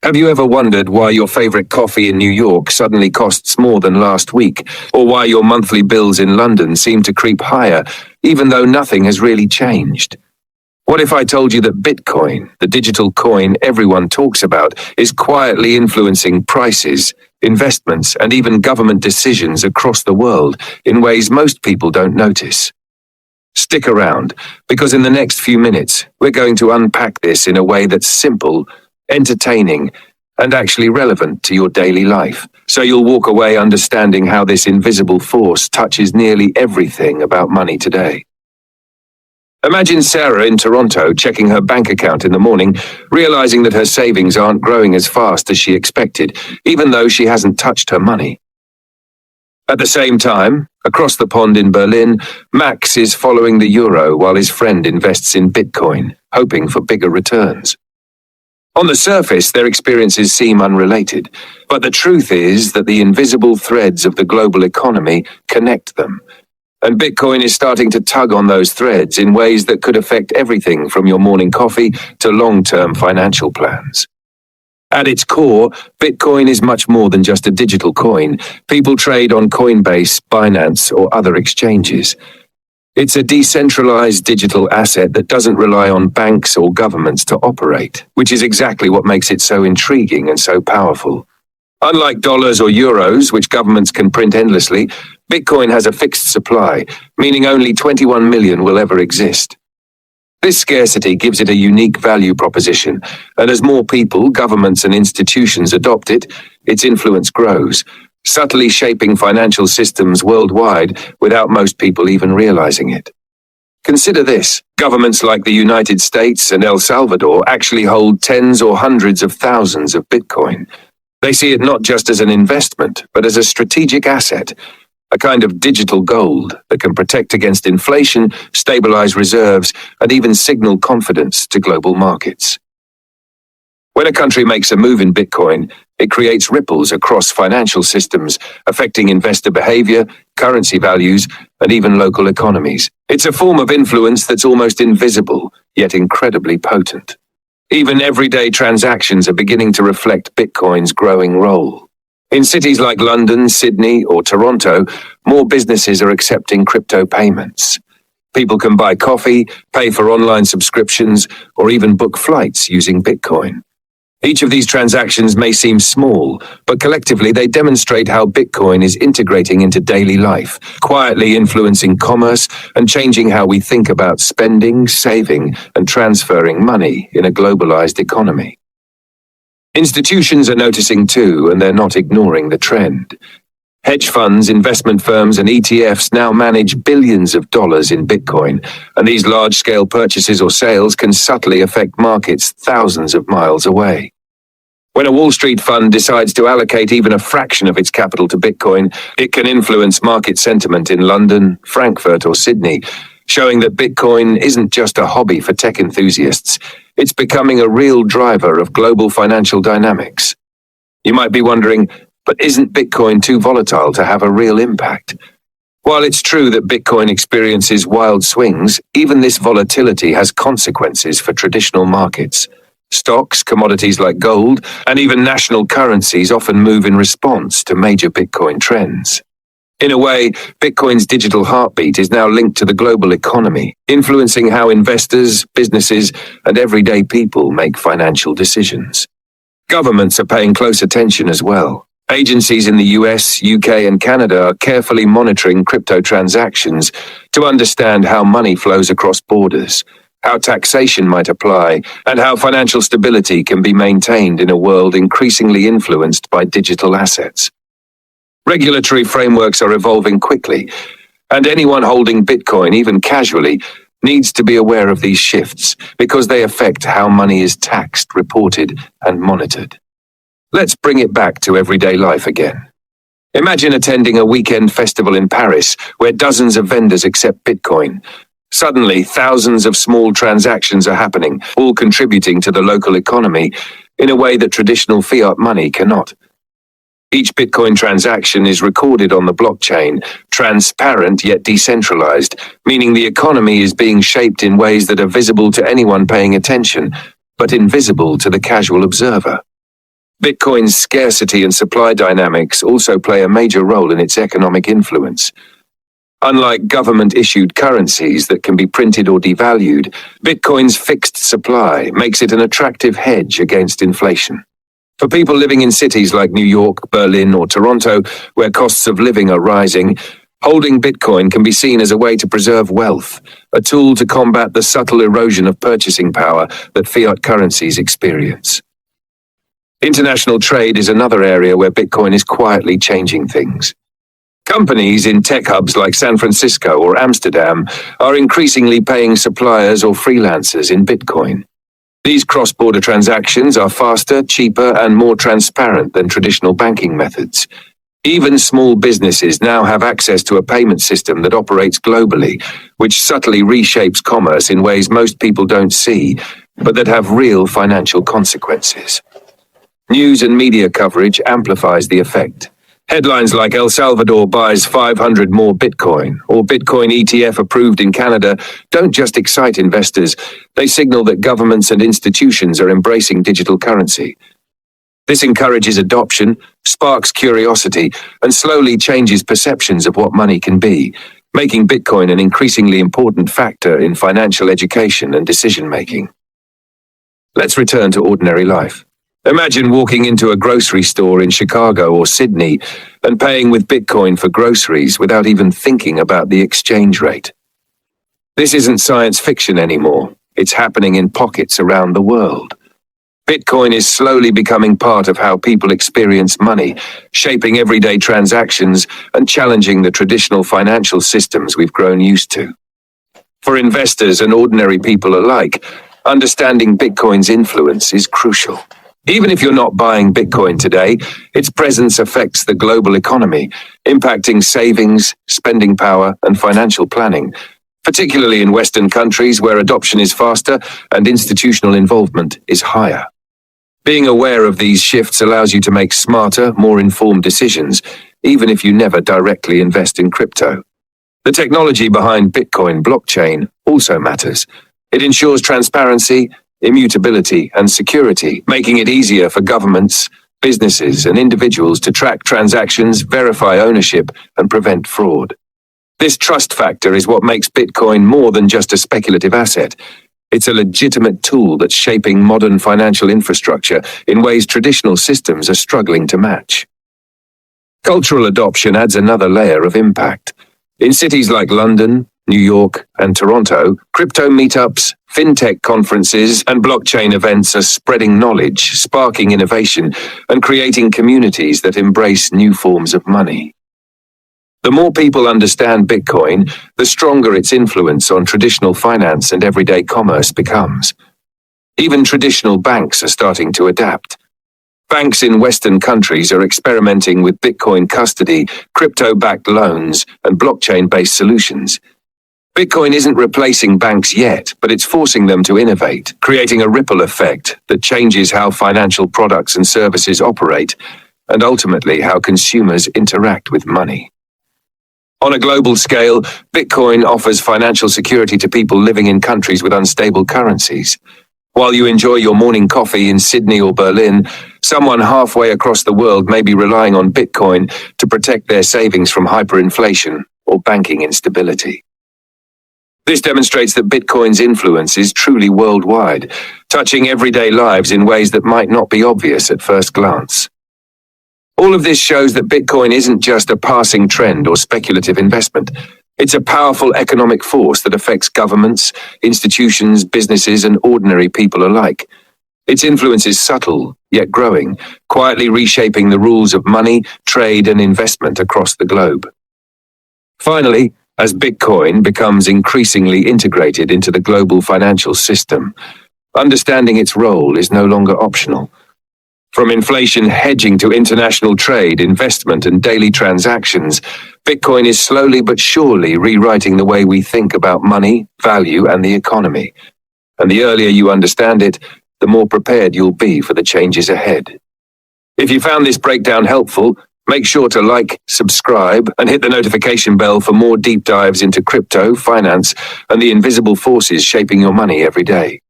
Have you ever wondered why your favorite coffee in New York suddenly costs more than last week, or why your monthly bills in London seem to creep higher, even though nothing has really changed? What if I told you that Bitcoin, the digital coin everyone talks about, is quietly influencing prices, investments, and even government decisions across the world in ways most people don't notice? Stick around, because in the next few minutes, we're going to unpack this in a way that's simple, entertaining, and actually relevant to your daily life, so you'll walk away understanding how this invisible force touches nearly everything about money today. Imagine Sarah in Toronto checking her bank account in the morning, realizing that her savings aren't growing as fast as she expected, even though she hasn't touched her money. At the same time, across the pond in Berlin, Max is following the euro while his friend invests in Bitcoin, hoping for bigger returns. On the surface, their experiences seem unrelated, but the truth is that the invisible threads of the global economy connect them, and Bitcoin is starting to tug on those threads in ways that could affect everything from your morning coffee to long-term financial plans. At its core, Bitcoin is much more than just a digital coin. People trade on Coinbase, Binance, or other exchanges. It's a decentralized digital asset that doesn't rely on banks or governments to operate, which is exactly what makes it so intriguing and so powerful. Unlike dollars or euros, which governments can print endlessly, Bitcoin has a fixed supply, meaning only 21 million will ever exist. This scarcity gives it a unique value proposition, and as more people, governments, and institutions adopt it, its influence grows, subtly shaping financial systems worldwide without most people even realizing it. Consider this: governments like the United States and El Salvador actually hold tens or hundreds of thousands of Bitcoin. They see it not just as an investment, but as a strategic asset, a kind of digital gold that can protect against inflation, stabilize reserves, and even signal confidence to global markets. When a country makes a move in Bitcoin, it creates ripples across financial systems, affecting investor behavior, currency values, and even local economies. It's a form of influence that's almost invisible, yet incredibly potent. Even everyday transactions are beginning to reflect Bitcoin's growing role. In cities like London, Sydney, or Toronto, more businesses are accepting crypto payments. People can buy coffee, pay for online subscriptions, or even book flights using Bitcoin. Each of these transactions may seem small, but collectively they demonstrate how Bitcoin is integrating into daily life, quietly influencing commerce and changing how we think about spending, saving, and transferring money in a globalized economy. Institutions are noticing too, and they're not ignoring the trend. Hedge funds, investment firms, and ETFs now manage billions of dollars in Bitcoin, and these large-scale purchases or sales can subtly affect markets thousands of miles away. When a Wall Street fund decides to allocate even a fraction of its capital to Bitcoin, it can influence market sentiment in London, Frankfurt, or Sydney, showing that Bitcoin isn't just a hobby for tech enthusiasts. It's becoming a real driver of global financial dynamics. You might be wondering, but isn't Bitcoin too volatile to have a real impact? While it's true that Bitcoin experiences wild swings, even this volatility has consequences for traditional markets. Stocks, commodities like gold, and even national currencies often move in response to major Bitcoin trends. In a way, Bitcoin's digital heartbeat is now linked to the global economy, influencing how investors, businesses, and everyday people make financial decisions. Governments are paying close attention as well. Agencies in the US, UK, and Canada are carefully monitoring crypto transactions to understand how money flows across borders, how taxation might apply, and how financial stability can be maintained in a world increasingly influenced by digital assets. Regulatory frameworks are evolving quickly, and anyone holding Bitcoin, even casually, needs to be aware of these shifts because they affect how money is taxed, reported, and monitored. Let's bring it back to everyday life again. Imagine attending a weekend festival in Paris where dozens of vendors accept Bitcoin. Suddenly, thousands of small transactions are happening, all contributing to the local economy in a way that traditional fiat money cannot. Each Bitcoin transaction is recorded on the blockchain, transparent yet decentralized, meaning the economy is being shaped in ways that are visible to anyone paying attention, but invisible to the casual observer. Bitcoin's scarcity and supply dynamics also play a major role in its economic influence. Unlike government-issued currencies that can be printed or devalued, Bitcoin's fixed supply makes it an attractive hedge against inflation. For people living in cities like New York, Berlin, or Toronto, where costs of living are rising, holding Bitcoin can be seen as a way to preserve wealth, a tool to combat the subtle erosion of purchasing power that fiat currencies experience. International trade is another area where Bitcoin is quietly changing things. Companies in tech hubs like San Francisco or Amsterdam are increasingly paying suppliers or freelancers in Bitcoin. These cross-border transactions are faster, cheaper, and more transparent than traditional banking methods. Even small businesses now have access to a payment system that operates globally, which subtly reshapes commerce in ways most people don't see, but that have real financial consequences. News and media coverage amplifies the effect. Headlines like El Salvador buys 500 more Bitcoin or Bitcoin ETF approved in Canada don't just excite investors, they signal that governments and institutions are embracing digital currency. This encourages adoption, sparks curiosity, and slowly changes perceptions of what money can be, making Bitcoin an increasingly important factor in financial education and decision-making. Let's return to ordinary life. Imagine walking into a grocery store in Chicago or Sydney and paying with Bitcoin for groceries without even thinking about the exchange rate. This isn't science fiction anymore. It's happening in pockets around the world. Bitcoin is slowly becoming part of how people experience money, shaping everyday transactions and challenging the traditional financial systems we've grown used to. For investors and ordinary people alike, understanding Bitcoin's influence is crucial. Even if you're not buying Bitcoin today, its presence affects the global economy, impacting savings, spending power, and financial planning, particularly in Western countries where adoption is faster and institutional involvement is higher. Being aware of these shifts allows you to make smarter, more informed decisions, even if you never directly invest in crypto. The technology behind Bitcoin blockchain also matters. It ensures transparency, immutability, and security, making it easier for governments, businesses, and individuals to track transactions, verify ownership, and prevent fraud. This trust factor is what makes Bitcoin more than just a speculative asset. It's a legitimate tool that's shaping modern financial infrastructure in ways traditional systems are struggling to match. Cultural adoption adds another layer of impact. In cities like London, New York, and Toronto, crypto meetups, fintech conferences, and blockchain events are spreading knowledge, sparking innovation, and creating communities that embrace new forms of money. The more people understand Bitcoin, the stronger its influence on traditional finance and everyday commerce becomes. Even traditional banks are starting to adapt. Banks in Western countries are experimenting with Bitcoin custody, crypto-backed loans, and blockchain-based solutions. Bitcoin isn't replacing banks yet, but it's forcing them to innovate, creating a ripple effect that changes how financial products and services operate, and ultimately how consumers interact with money. On a global scale, Bitcoin offers financial security to people living in countries with unstable currencies. While you enjoy your morning coffee in Sydney or Berlin, someone halfway across the world may be relying on Bitcoin to protect their savings from hyperinflation or banking instability. This demonstrates that Bitcoin's influence is truly worldwide, touching everyday lives in ways that might not be obvious at first glance. All of this shows that Bitcoin isn't just a passing trend or speculative investment. It's a powerful economic force that affects governments, institutions, businesses, and ordinary people alike. Its influence is subtle, yet growing, quietly reshaping the rules of money, trade, and investment across the globe. Finally, as Bitcoin becomes increasingly integrated into the global financial system, understanding its role is no longer optional. From inflation hedging to international trade, investment, and daily transactions, Bitcoin is slowly but surely rewriting the way we think about money, value, and the economy. And the earlier you understand it, the more prepared you'll be for the changes ahead. If you found this breakdown helpful, make sure to like, subscribe, and hit the notification bell for more deep dives into crypto, finance, and the invisible forces shaping your money every day.